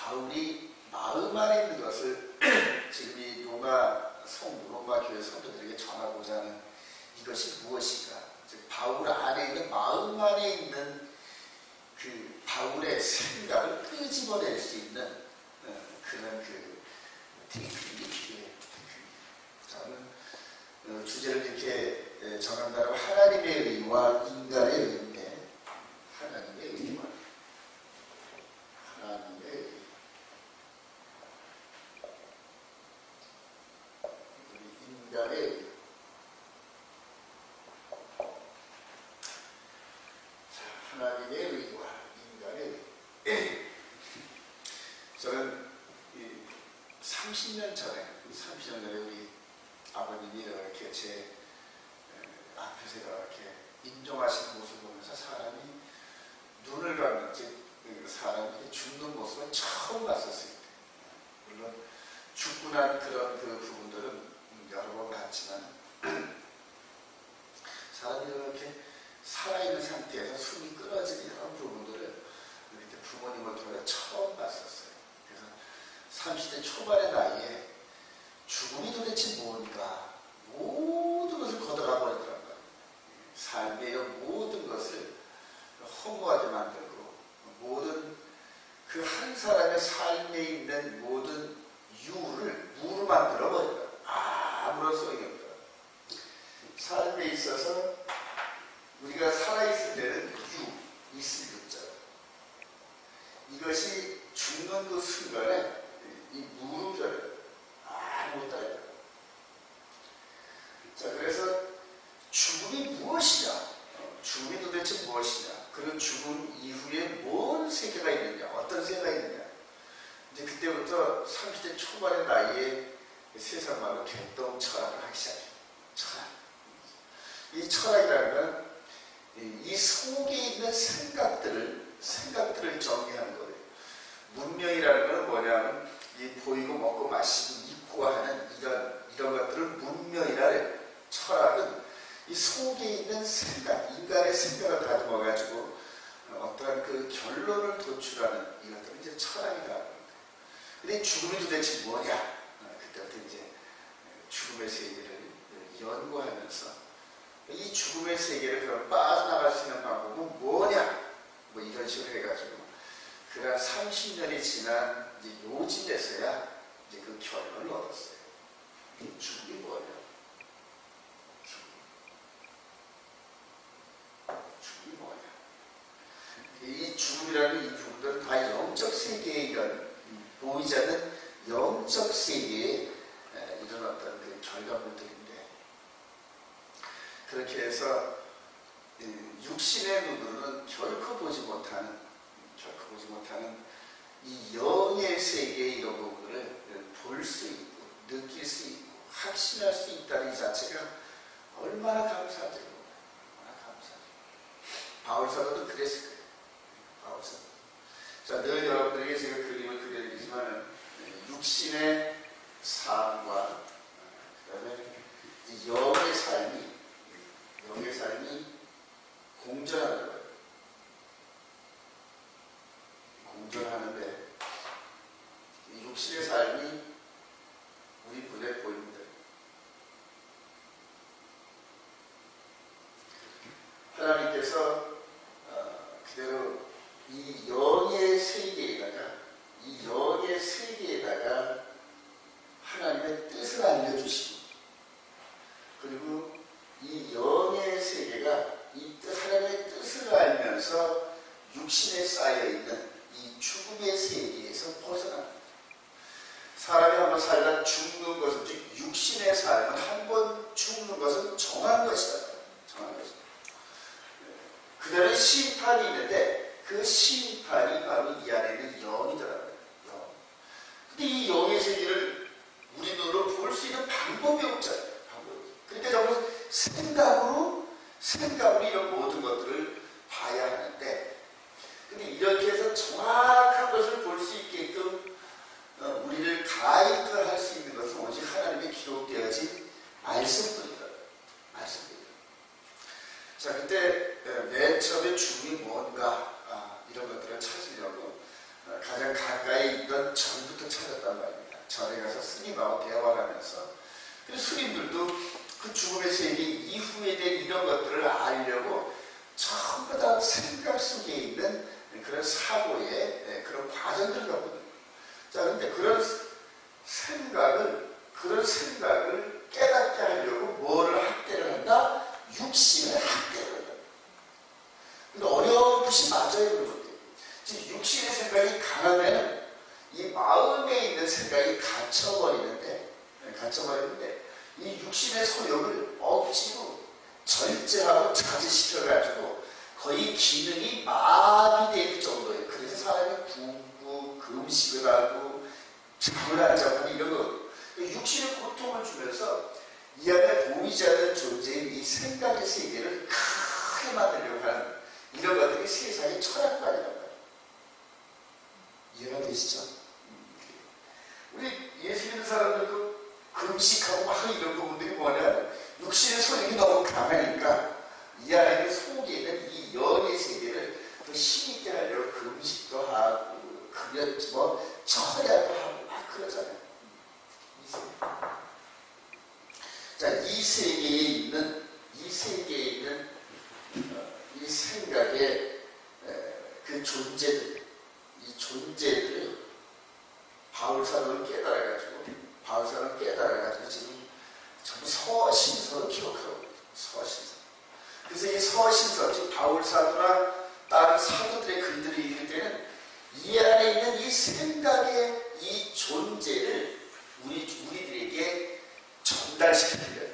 바울이 마음 안에 있는 것을 지금 이 로마 교회 성도들에게 전하고자 하는 이것이 무엇인가? 즉 바울 안에 있는 마음 안에 있는 그 바울의 생각을 끄집어낼 수 있는 그런 그 테크닉이 필요해요. 저는 주제를 이렇게 정한다면 하나님의 의와 인간의 의인데, 하나님의 의와 하나님의 의, 인간의 의. 하나님의 의와 인간의 의. 저는 30년 전에 우리 아버님이 이렇게 제 앞에서 이렇게 인종하신 모습을 보면서 사람이 눈을 감는지 사람이 죽는 모습을 처음 봤었을 때, 물론 죽고 난 그런 그 부분들은 여러 번 봤지만 사람이 이렇게 살아있는 상태에서 숨이 끊어지는 이런 부분들을 그때 부모님을 통해 처음 봤었어요. 그래서 30대 초반의 나이에 죽음이 도대체 뭔가 모든 것을 걷어가 버리더라고요. 삶의 모든 것을 허무하게 만들고 모든 그 한 사람의 삶에 있는 모든 유를 무로 만들어 버리더라고요. 아무런 소용이 없더라고요. 삶에 있어서 우리가 살아있을 때는 유, 있을 유자. 이것이 죽는 그 순간에 이 무릎을 아무것도 아니다. 자, 그래서 죽음이 무엇이냐? 죽음이 도대체 무엇이냐? 그리고 죽음 이후에 뭔 세계가 있느냐? 어떤 세계가 있느냐? 이제 그때부터 30대 초반의 나이에 세상 말로 개똥 철학을 하기 시작해요. 철학. 이 철학이라는 건 이 속에 있는 생각들을 정리하는 거예요. 문명이라는 건 뭐냐면 이 보이고 먹고 마시고 입고 하는 이런 것들을 문명이라 해요. 철학은 이 속에 있는 생각, 인간의 생각을 다듬어 가지고 어떠한 그 결론을 도출하는 이것들은 이제 철학이라고 합니다. 근데 죽음이 도대체 뭐냐? 그때부터 이제 죽음의 세계를 연구하면서 이 죽음의 세계를 그럼 빠져나갈 수 있는 방법은 뭐냐? 뭐 이런 식으로 해가지고 그가 30년이 지난 이제 요즘에서야 이제 그 결론을 얻었어요. 죽음이 뭐냐? 죽음이 뭐냐? 이 죽음이라는 이 부분들은 다 영적 세계에 이런 보이지 않는 영적 세계에 이런 어떤 그 결과물들인데, 그렇게 해서 육신의 눈으로는 결코 보지 못하는 이 영의 세계의 이런 부분을 볼 수 있고 느낄 수 있고 확신할 수 있다는 이 자체가 얼마나 감사하죠. 얼마나 감사하죠. 바울 사도도 그랬을 거예요. 바울 사도. 자, 늘 여러분들에게 제가 그림을 그려드리지만 육신의 삶과 그다음에 이 영의 삶이 공존하는 거예요. 공존하는데 이 육신의 삶이 우리 눈에 보입니다. 하나님께서 그대로 이 영의 세계에다가 하나님의 뜻을 알려주시고, 그리고 이 영의 세계가 하나님의 뜻을 알면서 육신에 쌓여있는 이 죽음의 세계에서 벗어납니다. 사람이 한번 살다 죽는 것은, 즉 육신의 삶은 한번 죽는 것은 정한 것이다. 정한 것이다. 그다음에 심판이 있는데 그 심판이 바로 이 안에 있는 영이더라고요. 영. 근데 이 영의 세계를 우리 눈으로 볼 수 있는 방법이 없잖아요. 그러니까 전부 생각으로 이런 모든 것들을 봐야 하는데, 근데 이렇게 해서 정확한 것을 볼 수 있게끔 우리를 가이드할 수 있는 것은 오직 하나님의 기록되어진 말씀뿐이더라고요. 말씀뿐이더라고요. 자, 그때 맨 처음에 죽음이 뭔가 이런 것들을 찾으면 그래서 스님들도 그 죽음의 세계 이후에 대한 이런 것들을 알려고 전부 다 생각 속에 있는 그런 사고의 그런 과정들을 갖고 있는 거예요. 자, 그런데 그런 생각을 깨닫게 하려고 뭐를 학대를 한다? 육신을 학대를 한다. 근데 어렴풋이 맞아요, 그런 것들. 지금 육신의 생각이 강하면 이 마음에 있는 생각이 갇혀버리는데 이 육신의 소욕을 억지로 절제하고 자제시켜가지고 거의 기능이 마비될 정도예요. 그래서 사람이 굶고 금식을 하고 잠을 안 자고 이런 거 육신의 고통을 주면서 이 안에 보이지 않는 존재인 이 생각의 세계를 크게 만들려고 하는 이런 것들이 세상의 철학관이란 말이에요. 이해가 되시죠? 우리 예수 믿는 사람들도 금식하고 막 이런 부분들이 뭐냐면 육신의 소욕이 너무 강하니까 이 안에 속에 있는 이 영의 세계를 더 힘있게 하려고 금식도 하고 철야도 하고 막 그러잖아요. 자, 이 세계에 있는 이 생각의 그 존재들, 이 존재들을 바울사도는 깨달아가지고 지금 전부 서신서로 기록하고 있어요. 서신서. 그래서 이 서신서, 즉 바울사도나 다른 사도들의 글들을 읽을 때는 이 안에 있는 이 생각의 이 존재를 우리들에게 전달시켜드려요.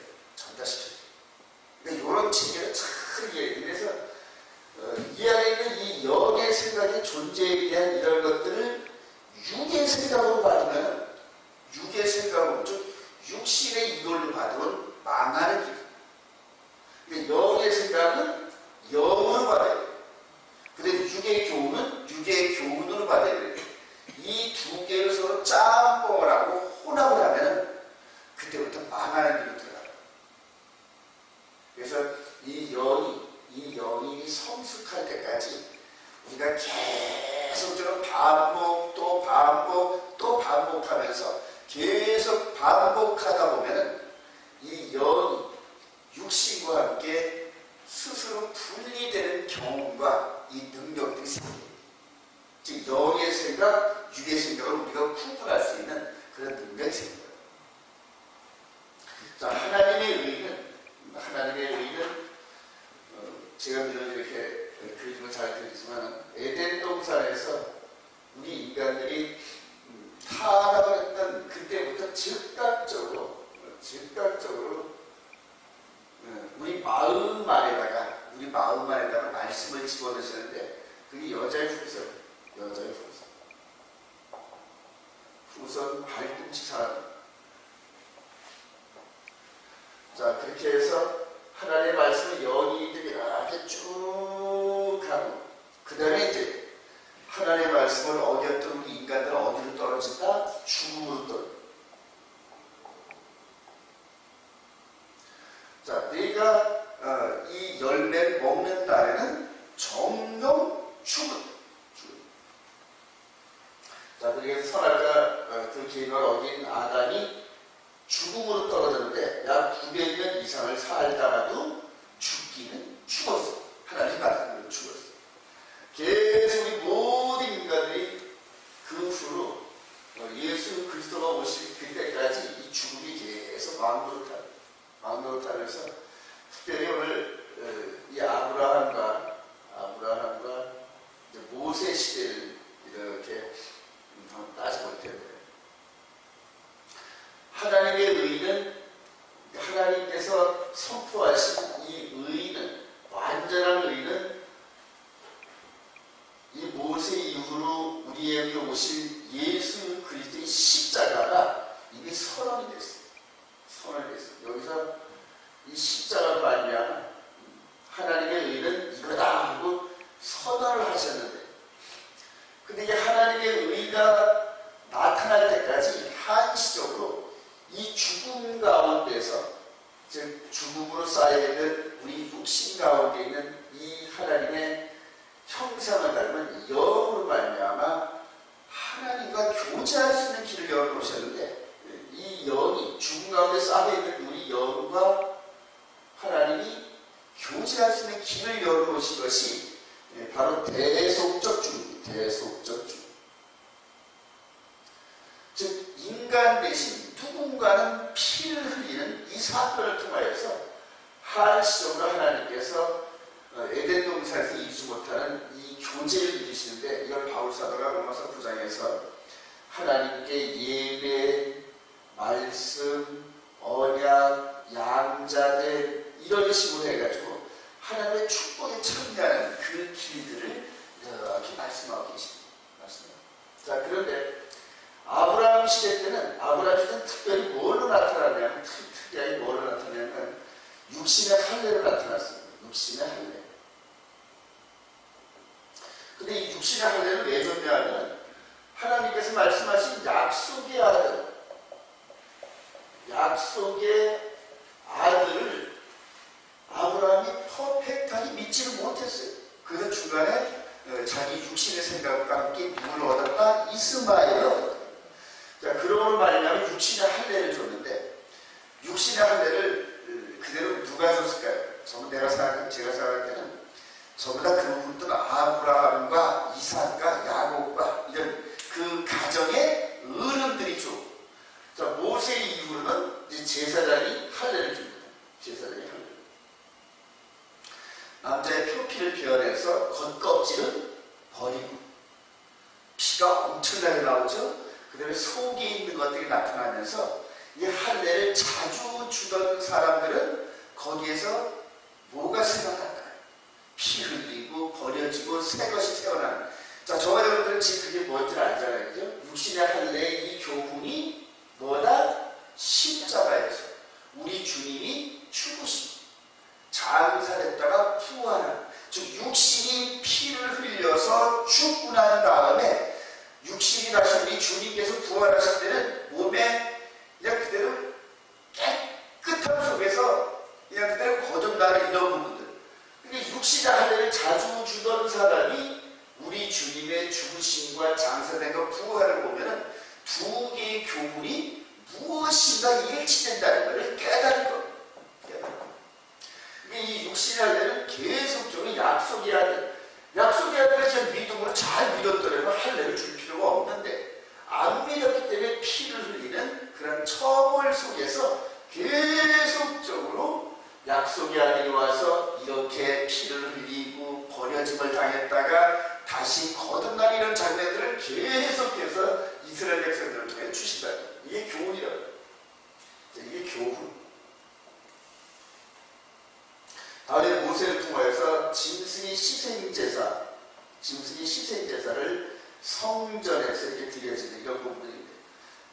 그러니까 이런 체계를 잘 이해해요. 그래서 이 안에 있는 이 영의 생각의 존재에 대한 이런 것들을 육의 생각으로 받으면 육의 생각으로 즉 육신의 이걸로 받으면 망하는 길. 그러니까 영의 생각은 영으로 받아야 돼요. 그런데 육의 교훈은 육의 교훈으로 받아야 돼요. 이 두 개를 서로 짬뽕을 하고 혼합을 하면 그때부터 망하는 길로 들어가요. 그래서 이 영이 성숙할 때까지 우리가 계속적으로 반복하면서 계속 반복하다 보면은 이 영이 육신과 함께 스스로 분리되는 경험과 이 능력들이 생깁니다. 즉 영의 생각, 육의 생각을 우리가 구분할 수 있는 그런 능력이 생깁니다. 자, 하나님의 의는 제가 늘 이렇게 그림을 잘 그리지만 에덴 동산에서 우리 인간들이 타락을 했던 그때부터 즉각적으로 우리 마음 안에다가 말씀을 집어넣으셨는데 그게 여자의 후손 발꿈치 사람. 자, 그렇게 해서 하나님의 말씀을 영이들이 이렇게 쭉 하고 그 다음에 이제 하나님의 말씀을 어겼던 우리 인간들은 어디로 떨어진다? 죽음으로 떨어진다. 자, 내가 이 열매를 먹는 날에는 정령 죽음. 자, 그래서 선악과 그 계명을 어긴 아담이 죽음으로 떨어졌는데 약 900년 이상을 살다가도 죽기는 죽었어. 하나님 같은 분은 죽었어. 계속 우리 모든 인간들이 그 후로 예수 그리스도가 오실 그때까지 이 죽음이 계속 왕노릇 하면서 특별히 오늘 이 아브라함과 이제 모세 시대를 이렇게 따져볼 텐데 하나님의 의는 하나님께서 선포하신 이 의는 완전한 의는 이 모세 이후로 우리에게 오실 예수 그리스도의 십자가가 이미 선언이 됐어요. 여기서 이 십자가로 말미암아 하나님의 의는 이거다 하고 선언을 하셨는데 근데 이게 하나님의 의가 나타날 때까지 한시적으로 이 죽음 가운데서 즉 죽음으로 쌓여있는 우리 육신 가운데 있는 이 하나님의 형상을 닮은 영으로 말미암아 하나님과 교제할 수 있는 길을 열어놓으셨는데 이 영이 죽음 가운데 쌓여있는 보신 것이 바로 대속적 중입니다. 대속적 중. 즉 인간 대신 누군가는 피를 흘리는 이 사건을 통하여서 한시적으로 하나님께서 에덴 동산에서 이루지 못하는 이 교제를 이루시는데, 이걸 바울 사도가 로마서 9장에서 하나님께 예배, 말씀, 언약, 양자들 이런 식으로 해가지고 하나님의 축복에 참여하는 그 길들을 이렇게 말씀하고 계십니다. 자, 그런데 아브라함 시대 때는 특별히 뭘로 나타나냐면, 특별히 뭘로 나타나냐면 육신의 할례로 나타났습니다. 육신의 할례. 근데 이 육신의 할례를 왜 줬냐면, 하나님께서 말씀하신 약속의 아들을 아브라함이 퍼펙트하게 믿지를 못했어요. 그래서 중간에 자기 육신의 생각과 함께 누구를 얻었다? 이스마엘을 얻었다. 자, 그러므로 말하면 육신의 할례를 줬는데, 육신의 할례를 그대로 누가 줬을까요? 제가 생각할 때는 전부 다 그 부분들은 아브라함과 이삭과 야곱과 이런 그 가정의 어른들이 줘. 자, 모세 이후로는 이제 제사장이 할례를 줍니다. 제사장이 할례. 남자의 표피를 베어내서 겉껍질은 버리고, 피가 엄청나게 나오죠. 그 다음에 속에 있는 것들이 나타나면서 이 할례를 자주 주던 사람들은 거기에서 뭐가 생각할까요? 피 흘리고 버려지고 새 것이 태어나는. 자, 저와 여러분들은 지금 그게 뭔지 알잖아요. 그죠? 육신의 할례의 이 교훈이 뭐다? 십자가에서 우리 주님이 죽으신, 장사됐다가 부활한, 즉 육신이 피를 흘려서 죽고 난 다음에 육신이 다시 우리 주님께서 부활하실 때는 몸에 그냥 그대로 깨끗함 속에서 그냥 그대로 거듭나는 이런 부분들. 근데 육신의 할례를 자주 주던 사람이 우리 주님의 죽으심과 장사된과 부활을 보면은 두 개의 교훈이 무엇인가 일치된다는 것을 깨달은 겁니다. 이 육신의 할례는 계속적으로 약속의 아들을 지금 믿음으로 잘 믿었더라면 할례를 줄 필요가 없는데, 안 믿었기 때문에 피를 흘리는 그런 처벌 속에서 계속적으로 약속의 아들이 와서 이렇게 피를 흘리고 버려짐을 당했다가 다시 거듭난 이런 장면들을 계속해서 이스라엘 백성들을 통해 주신다. 이게 교훈이라고. 이게 교훈. 다음에 모세를 통하여서 짐승의 희생제사를 성전에서 이렇게 드려지는 이런 부분들인데,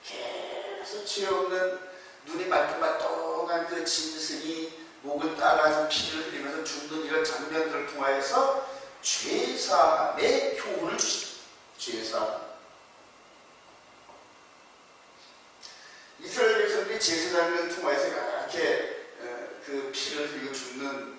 계속 죄 없는 눈이 말똥말똥한 그 짐승이 목을 따라서 피를 흘리면서 죽는 이런 장면들을 통하여서 죄사함의 교훈을 주십니다. 죄사함. 이스라엘 백성들이 제사장을 통하여서 이렇게 그 피를 흘리고 죽는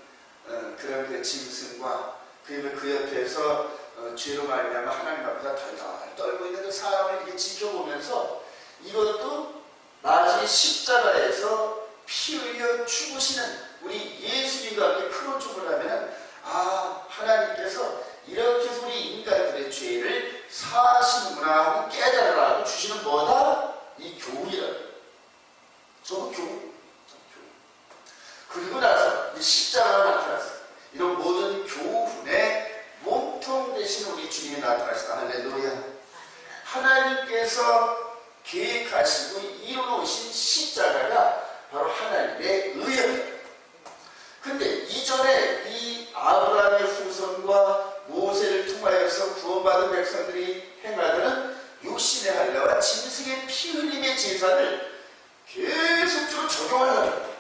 그런 그 짐승과 그 옆에서 죄로 말미암아 하나님 앞에서 덜덜 떨고 있는 그 사람을 이렇게 지켜보면서, 이것도 나중에 십자가에서 피 흘려 죽으시는 우리 예수님과 함께 크로축을 하면, 아, 하나님께서 이렇게 해서 우리 인간들의 죄를 사하시는구나 하고 깨달으라고 주시는 뭐다? 이 교훈이라고. 저거 교훈. 그리고 나서 이 십자가가 나타났어요. 이런 모든 교훈의 몸통 대신 우리 주님이 나타나시다. 할렐루야. 하나님께서 계획하시고 이루어오신 십자가가 바로 하나님의 의였다. 근데 이전에 이 아브라함의 후손과 모세를 통하여서 구원받은 백성들이 행하던 육신의 할례와 짐승의 피 흘림의 제사를 계속적으로 적용하려고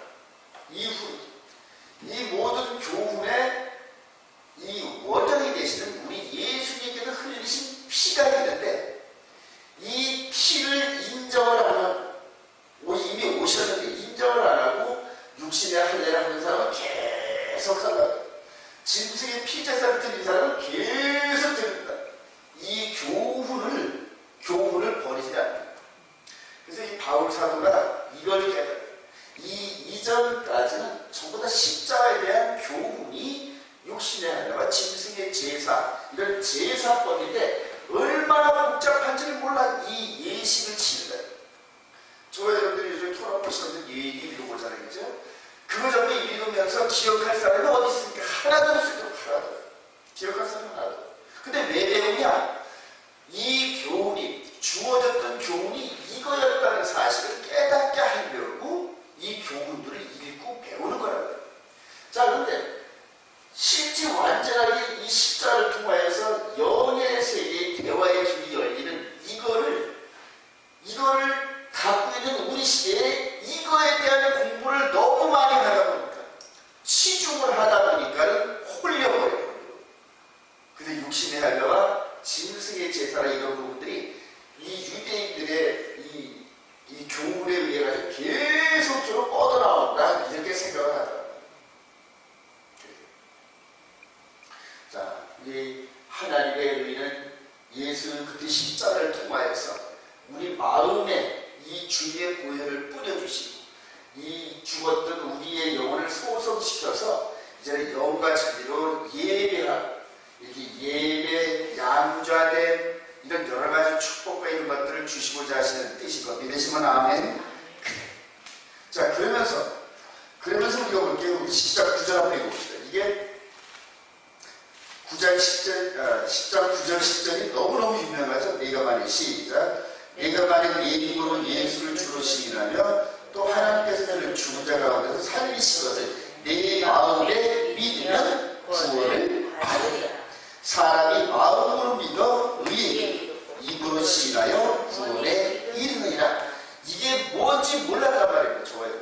이후 이 모든 교훈의 이 원형이 되시는 우리 예수님께서 흘리신 피가 있는데, 이 피를 인정을 안 하고, 이미 오셨는데 인정을 안 하고 육신의 할례를 하는 사람은 계속 살아요. 짐승의 피 제사를 드린 사람은 계속 드립니다. 이 교훈을 버리지 않습니다. 그래서 이 바울 사도가 이걸 깨달아요. 이 이전까지는 전부 다 십자가에 대한 교훈이 육신의 할례와 짐승의 제사, 이런 제사법인데 얼마나 복잡한지를 몰라 이 예식을 치는 거예요. 저와 여러분들이 요즘 토론 보시면서 예기 읽어보잖아요. 그죠? 그거 전부 읽으면서 기억할 사람이 어디 있습니까? 하나도 없어요. 하나도. 기억할 사람이 하나도. 근데 왜 배우냐? 이 교훈이, 주어졌던 교훈이 이거였다는 사실을 깨닫게 하려고 이 교훈들을 읽고 배우는 거라고요. 자, 그런데 실제 완전하게 이 십자를 통하여서 영의 세계의 대화의 길이 열리는 이거를 갖고 있는 우리 시대에 이거에 대한 공부를 너무 많이 하다 보니까, 치중을 하다 보니까 홀려버려요. 근데 육신의 할례와 짐승의 제사나 이런 부분들이 이 유대인들의 이 교훈에 의해 가지고 계속적으로 뻗어나온다, 이렇게 생각을 하더라고요. 자, 우리 하나님의 의는 예수 그때 십자가를 통하여서 우리 마음에 이 주의 보혈을 뿌려주시고 이 죽었던 우리의 영혼을 소성시켜서 이제는 영과 진리로 예배하고 이렇게 예배, 양좌된 이런 여러 가지 축복과 이런 것들을 주시고자 하시는 뜻인 것 믿으시면 아멘. 자, 그러면서 우리가 볼게요. 우리 10장 9절 한번 읽어봅시다. 이게 9장 10장 9절 10절이 너무너무 유명하죠. 내가 만일 시작. 내가 만일 내 입으로 예수를 주로 시인하며 또 하나님께서 그를 죽은 자 가운데서 살리신 것을 내 마음에 믿으면 구원을 받으리라. 사람이 마음으로 믿어 의에 입으로 시인하여 구원에 이르느니라. 이게 뭔지 몰랐단 말이에요. 좋아요.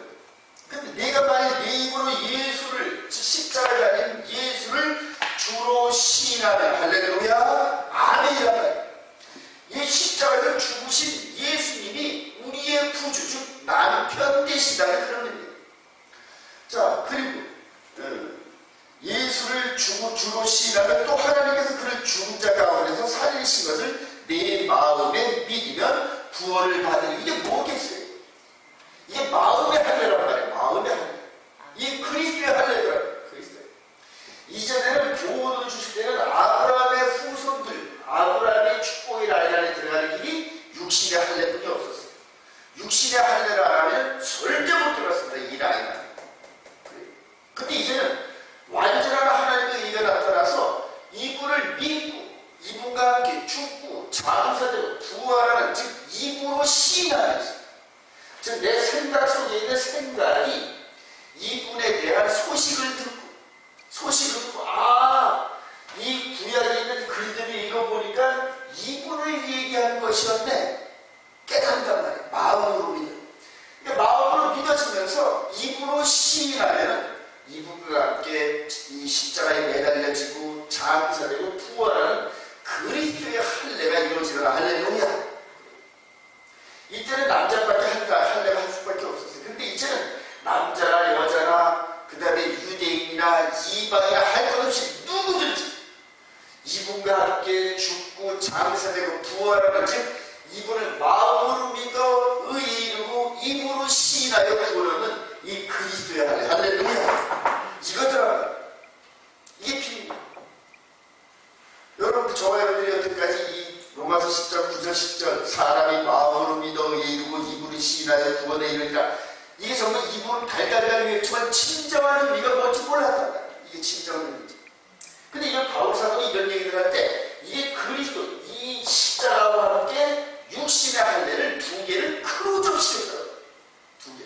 근데 내가 만일 내 입으로 예수를, 십자가에 달린 예수를 주로 시인하면 할렐루야 아멘이란 말이에요. 이 십자가에서 죽으신 예수님이 우리의 구주, 즉 남편 되신다는 그런 의미예요. 자, 그리고 예수를 주로 시인하면 또 하나님께서 그를 죽은 자 가운데서 살리신 것을 내 마음에 믿으면 구원을 받으리. 이게 뭐겠어요? 이게 마음의 할례란 말이에요. 마음의 할례. 이게 그리스도의 할례더라고요. 그리스도의. 이전에는 교훈을 주실 때는 아브라함의 후손들, 아브라함의 축복의 라인 안에 들어가는 길이 육신의 할례뿐이 없었어요. 육신의 할례를 안 하면 절대 못 들어갔습니다. 이 라인 안에. 근데 이제는 완전한 하나님의 의가 나타나서 이분을 믿고 이분과 함께 죽고 장사되고 부활하는, 즉 이분으로 시인하면서, 즉 내 생각 속에 있는 생각이 이분에 대한 소식을 듣고 이 구약에 있는 글들을 읽어보니까 이분을 얘기하는 것이었네, 깨닫는단 말이에요. 마음으로 믿어. 그러니까 마음으로 믿어지면서 이분으로 시인하면 이분과 함께 이 십자가에 매달려지고 장사되고 부활하는 그리스도의 할례가 이루어지더라. 할렐루야. 이때는 남자밖에 할례가 한 수밖에 없었어요. 근데 이제는 남자나 여자나 그 다음에 유대인이나 이방이나 할 것 없이 누구든지 이분과 함께 죽고 장사되고 부활하는, 즉 이분을 마음으로 믿어 의에 이르고 입으로 시인하여 구원하는 이 그리스도의 할례. 할렐루야. 이거더라고요. 이게 필요해요. 여러분들, 저와 여러분들이 여태까지 이 로마서 10장 9절 10절 사람이 마음으로 믿어 의에 이르고 입으로 시인하여 구원에 이르니라. 이게 정말 이분은 달달달 외치지만 친정한 의미가 뭔지 몰랐단 말이에요. 이게 친정한 의미죠. 근데 이런 바울 사도가 이런 얘기를 할 때 이게 그리스도, 이 십자가와 함께 육신의 할례를 두 개를 크로접시켰더라고요. 두 개.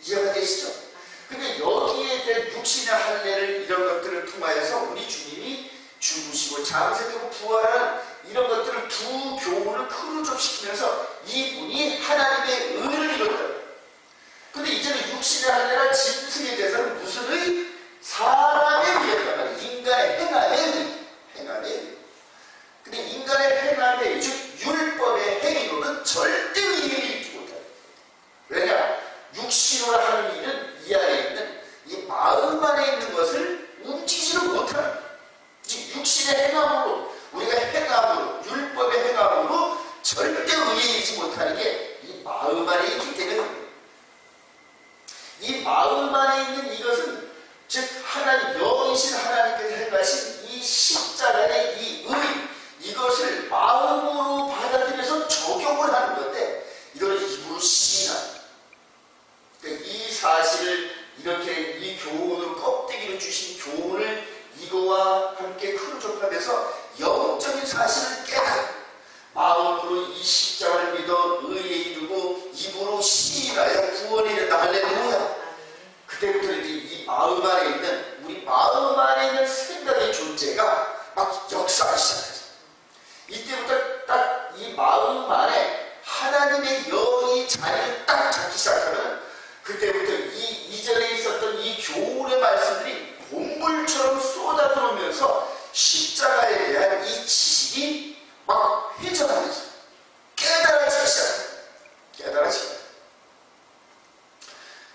이해가 되시죠? 근데 여기에 대한 육신의 할례를, 이런 것들을 통하여서 우리 주님이 죽으시고 장세되고 부활한 이런 것들을 두 교훈을 크로접시키면서 이분이 하나님의 의를 이뤘다. 근데 이제는 육신의 할례나 짐승의 제사는 무슨 의? 사람의 의였단 말이에요. 인간의 행함의 의. 행함의 의. 근데 인간의 행함의 의, 즉 율법의 행위로는 절대 의를 잃지 못해요. 왜냐? 육신으로 하는 일은 이 안에 있는 이 마음 안에 있는 것을 움직이지를 못하는, 즉 육신의 행함으로, 우리가 행함으로, 율법의 행함으로 절대 의에 이르지 못하는 게 이 마음 안에 있기 때문에, 이 마음 안에 있는 이것은 즉 하나님, 영이신 하나님께서 행하신 그때부터 이전에 있었던 이 교훈의 말씀들이 bom물처럼 쏟아들어오면서 십자가에 대한 이 지식이 막 회전하면서 깨달아지기 시작해요. 깨달아지기.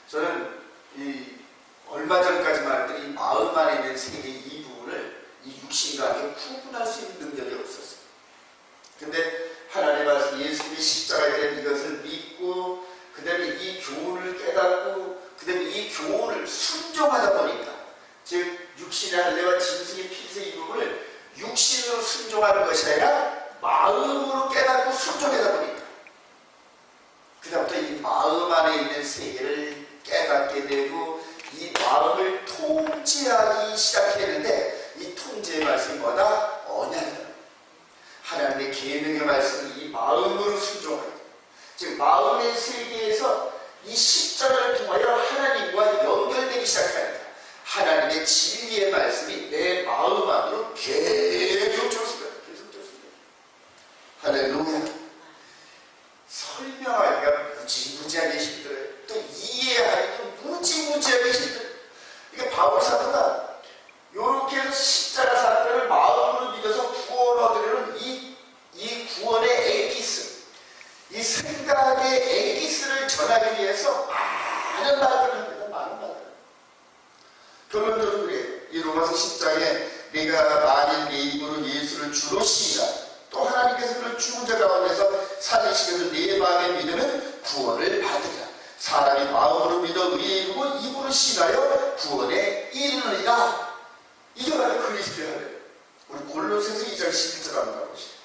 저는 얼마 전까지만 해도 이 마음 안에 있는 세계 이 부분을 이 육신과 함께 구분할 수 있는 능력이 없었어요. 근데 하나님의 말씀, 예수님의 십자가에 대한 이것을 믿고 그 다음에 이 교훈을 깨닫고 그 다음에 이 교훈을 순종하다 보니까, 즉 육신의 할례와 짐승의 피세 이 부분을 육신으로 순종하는 것이 아니라 마음으로 깨닫고 순종하다 보니까 그 다음부터 이 마음 안에 있는 세계를 깨닫게 되고 이 마음을 통제하기 시작했는데, 이 통제의 말씀이 뭐다? 언약이다. 하나님의 계명의 말씀을 이 마음으로 순종하게, 즉 마음의 세계에서 이 십자가를 통하여 하나님과 연결되기 시작합니다. 하나님의 진리의 말씀이 내 마음 안으로 계속 들어옵니다. 계속 들어옵니다. 할렐루야. 설명하기가 무지무지하게 힘들어요. 또 이해하기도 무지무지하게 힘들어요. 이게 바울 사도가 이렇게 해서 십자가 사건을 마음으로 믿어서 구원 얻으려는 이 구원의 엑기스, 이 생각의 엑기스를 전하기 위해서 많은 말들을 합니다. 많은 말들. 결론적으로 그래요. 이 로마서 10장에 내가 만일 내 입으로 예수를 주로 시인하고 또 하나님께서 그를 죽은 자 가운데서 살리시면서 내 마음에 믿으면 구원을 받으리라. 사람이 마음으로 믿어 의에 이르고 입으로 시인하여 구원에 이르느니라. 이게 바로 그리스도의 할례. 우리 골로새서 2장 11절 한번 가보시죠.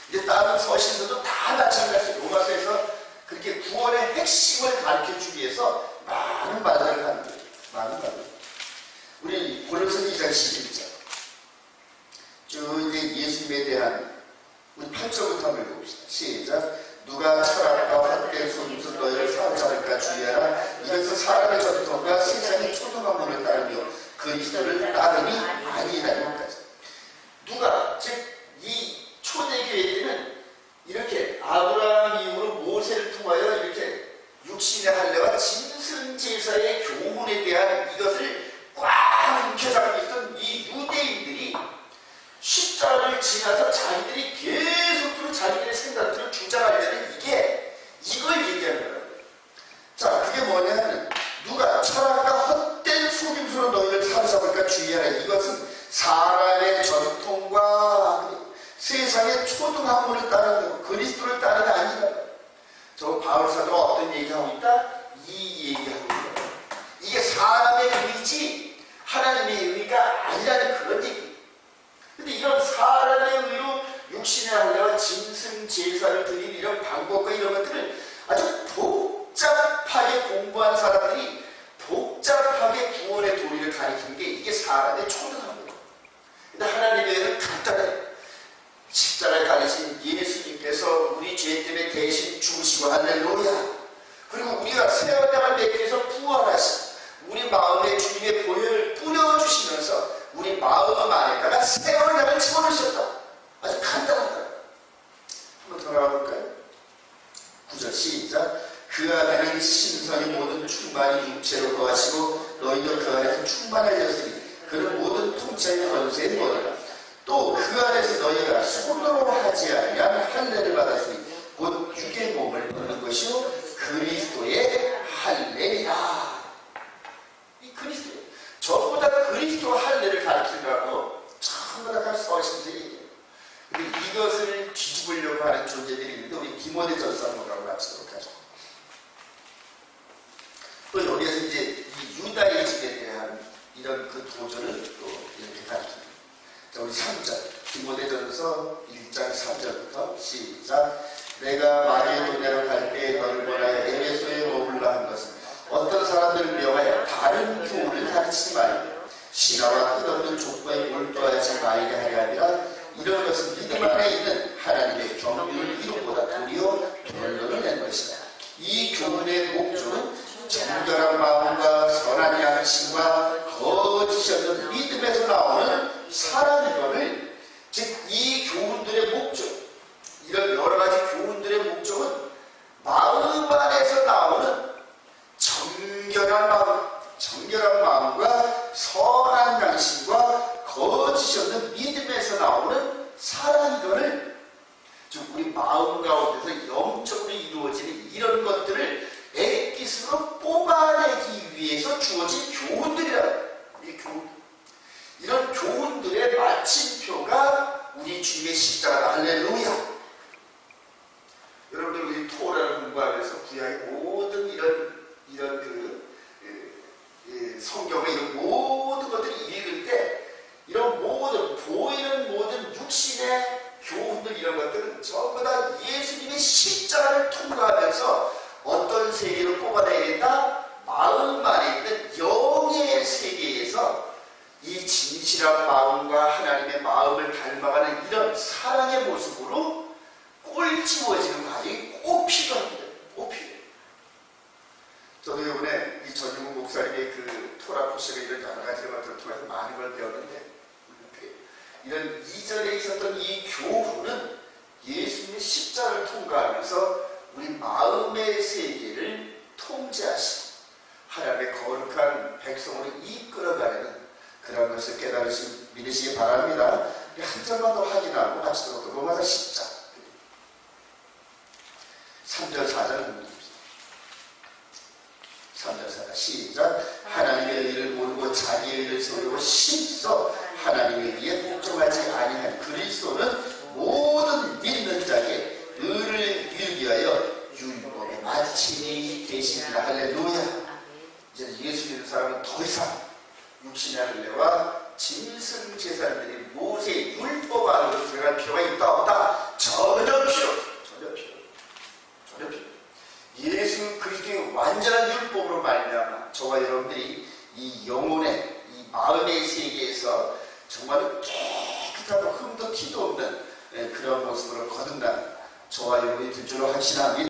이제 다른 서신들도 다 마찬가지예요. 로마서에서 그렇게 구원의 핵심을 가르쳐주기 위해서 많은 말들을 하는 거예요. 많은 말들. 우리 골로새서 2장 11절. 쭉 이제 예수님에 대한 우리 8절부터 한번 읽어봅시다. 시작. 누가 철학과 헛된 소임수 너희를 사로잡을까 주의하라. 이것은 사람의 전통과 세상의 초등학문을 따르며 그리스도를 따르니 아니라는 누가, 즉 이 초대교회들은 이렇게 아브라함 이후로 모세를 통하여 이렇게 육신의 할례와 짐승 제사의 교훈에 대한 이것을 꽉 움켜잡고 있던 이 유대인들이 십자가를 지나서 자기들이 계속적으로 자기들의 생각들을 주장하려는 이걸 얘기하는 거예요. 자, 그게 뭐냐면 누가 철학과 헛된 속임수로 너희를 사로잡을까 주의하라. 이것은 사람의 전통과 세상의 초등학문을 따르는 그리스도를 따르는 아니라. 저 바울 사도가 어떤 얘기하고 있다? 이 얘기하고 있는 거예요. 이게 사람의 의지, 하나님의 의가 아니라는 그런 얘기. 근데 이런 사람의 의로 육신의 할례와 짐승 제사를 드리는 이런 방법과 이런 것들을 아주 복잡하게 공부한 사람들이 복잡하게 구원의 도리를 가리키는 게 이게 사람의 초등학문이에요. 근데 하나님의 의는 간단해요. 십자가에 달리신 예수님께서 우리 죄 때문에 대신 죽으시고 할렐루야. 그리고 우리가 새 언약을 맺기 위해서 부활하신 우리 마음에 주님의 보혈을 뿌려주시면서 우리 마음 안에다가 새 언약을 집어넣으셨다. 아주 간단하다. 한번 더 나가볼까요? 9절 시작. 그 안에는 신성의 모든 충만이 육체로 거하시고 너희도 그 안에서 충만하였으니 그는 모든 통치의 권세에 머리라. 또 그 안에서 너희가 손으로 하지 아니한 할례를 받았으니 곧 육의 몸을 얻는 것이요 그리스도의 할례라. 이 그리스도 전부 다 그리스도 할례를 가르치려고 전부 다 써시면서 얘기해요. 근데 이것을 뒤집으려고 하는 존재들이 있는데 우리 디모데전서 한번 마치도록 하죠. 또 여기에서 이제 이 유다이즘에 대한 이런 그 도전을 또 이렇게 가르칩니다. 자, 우리 3절 디모데전서 1장 3절부터 시작. 내가 마게도냐로 갈 때 너를 보하여 에베소에 머물라 한 것은 어떤 사람들을 명하여 다른 교훈을 가르치지 말고 신화와 끝없는 족보에 몰두하지 말게 하려 함이라. 이런 것은 믿음 안에 있는 하나님의 경륜을 이룩보다 도리어 결론을 낸 것이다. 이 교훈의 목적은 정결한 마음과 선한 양심과 거짓이 없는 믿음에서 나오는 사랑권을, 즉 이 교훈들의 목적, 이런 여러 가지 교훈들의 목적은 마음 안에서 이거를, 즉 우리 마음 가운데서 영적으로 이루어지는 이런 것들을 액기스로 뽑아내기 위해서 주어진 교훈들이라. 이 교훈, 이런 교훈들의 마침표가 우리 주님의 십자가. 할렐루야. 여러분들 우리 토라를 공부하면서 구약의 모든 이런 성경의 이런 모든 것들을 읽을 때 이런 모든 보이는 모든 육신의 교훈들, 이런 것들은 전부 다 예수님의 십자가를 통과하면서 어떤 세계를 뽑아내겠다? 마음 안에 있는 영의 세계에서 이 진실한 마음과 하나님의 마음을 닮아가는 이런 사랑의 모습으로 꼴지워지는 과정이 꼭 필요합니다. 꼭 필요해요. 저도 이번에 이 전용훈 목사님의 그 토라 포식의 이런 여러 가지 것들을 통해서 많은 걸 배웠는데, 이런 이전에 있었던 이 교훈은 예수님의 십자가를 통과하면서 우리 마음의 세계를 통제하시고 하나님의 거룩한 백성으로 이끌어가려는 그런 것을 깨달으시 믿으시기 바랍니다. 한 점만 더 확인하고 같이 들어도 로마서 10장 3절 4절 공부합니다. 3절 4절 시작. 하나님의 의를 모르고 자기의 의를 세우려고 힘써 하나님의 의에 복종하지 아니한 그리스도는 모든 믿는 자에게 의를 이루기 위하여 율법의 마침이 되시니라. 할렐루야. 이제 예수 믿는 사람은 더 이상 육신의 할례와 짐승 제사들이 모세의 율법 안으로 들어갈 필요가 있다 없다? 전혀 필요 없어요. 전혀 필요 없어요. 전혀 필요 없어요. 예수 그리스도의 완전한 율법으로 말미암아 저와 여러분들이 이 영혼의 이 마음의 세계에서 정말 깨끗하고 흠도 티도 없는 그런 모습으로 거듭난 저와 여러분이 될 줄로 확신합니다.